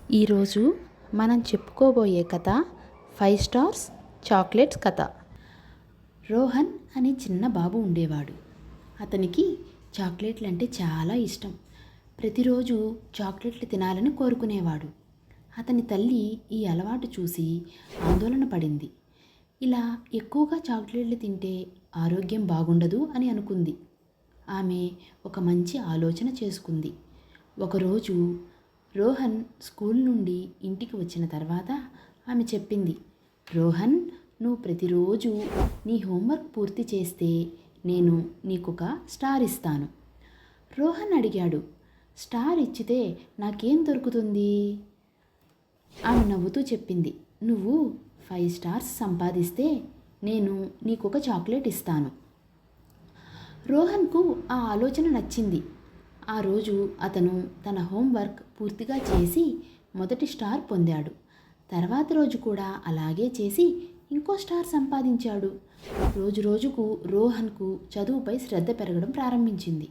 ఈరోజు మనం చెప్పుకోబోయే కథ 5 స్టార్స్ చాక్లెట్స్ కథ. రోహన్ అనే చిన్న బాబు ఉండేవాడు. అతనికి చాక్లెట్లు అంటే చాలా ఇష్టం. ప్రతిరోజు చాక్లెట్లు తినాలని కోరుకునేవాడు. అతని తల్లి ఈ అలవాటు చూసి ఆందోళన పడింది. ఇలా ఎక్కువగా చాక్లెట్లు తింటే ఆరోగ్యం బాగుండదు అని అనుకుంది. ఆమె ఒక మంచి ఆలోచన చేసుకుంది. ఒకరోజు రోహన్ స్కూల్ నుండి ఇంటికి వచ్చిన తర్వాత ఆమె చెప్పింది, రోహన్, నువ్వు ప్రతిరోజు నీ హోంవర్క్ పూర్తి చేస్తే నేను నీకొక స్టార్ ఇస్తాను. రోహన్ అడిగాడు, స్టార్ ఇచ్చితే నాకేం దొరుకుతుంది? ఆమె నవ్వుతూ చెప్పింది, నువ్వు 5 స్టార్స్ సంపాదిస్తే నేను నీకొక చాక్లెట్ ఇస్తాను. రోహన్కు ఆ ఆలోచన నచ్చింది. ఆ రోజు అతను తన హోంవర్క్ పూర్తిగా చేసి మొదటి స్టార్ పొందాడు. తర్వాత రోజు కూడా అలాగే చేసి ఇంకో స్టార్ సంపాదించాడు. రోజు రోజుకు రోహన్కు చదువుపై శ్రద్ధ పెరగడం ప్రారంభించింది.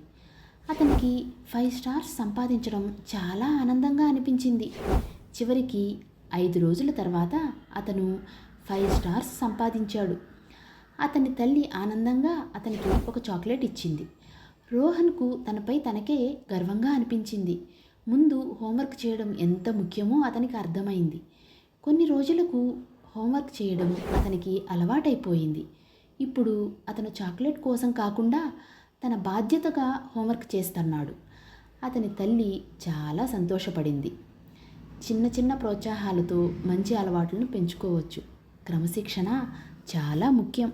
అతనికి 5 స్టార్స్ సంపాదించడం చాలా ఆనందంగా అనిపించింది. చివరికి 5 రోజుల తర్వాత అతను 5 స్టార్స్ సంపాదించాడు. అతని తల్లి ఆనందంగా అతనికి ఒక చాక్లెట్ ఇచ్చింది. రోహన్కు తనపై తనకే గర్వంగా అనిపించింది. ముందు హోంవర్క్ చేయడం ఎంత ముఖ్యమో అతనికి అర్థమైంది. కొన్ని రోజులకు హోంవర్క్ చేయడం అతనికి అలవాటైపోయింది. ఇప్పుడు అతను చాక్లెట్ కోసం కాకుండా తన బాధ్యతగా హోంవర్క్ చేస్తున్నాడు. అతని తల్లి చాలా సంతోషపడింది. చిన్న చిన్న ప్రోత్సాహాలతో మంచి అలవాట్లను పెంచుకోవచ్చు. క్రమశిక్షణ చాలా ముఖ్యం.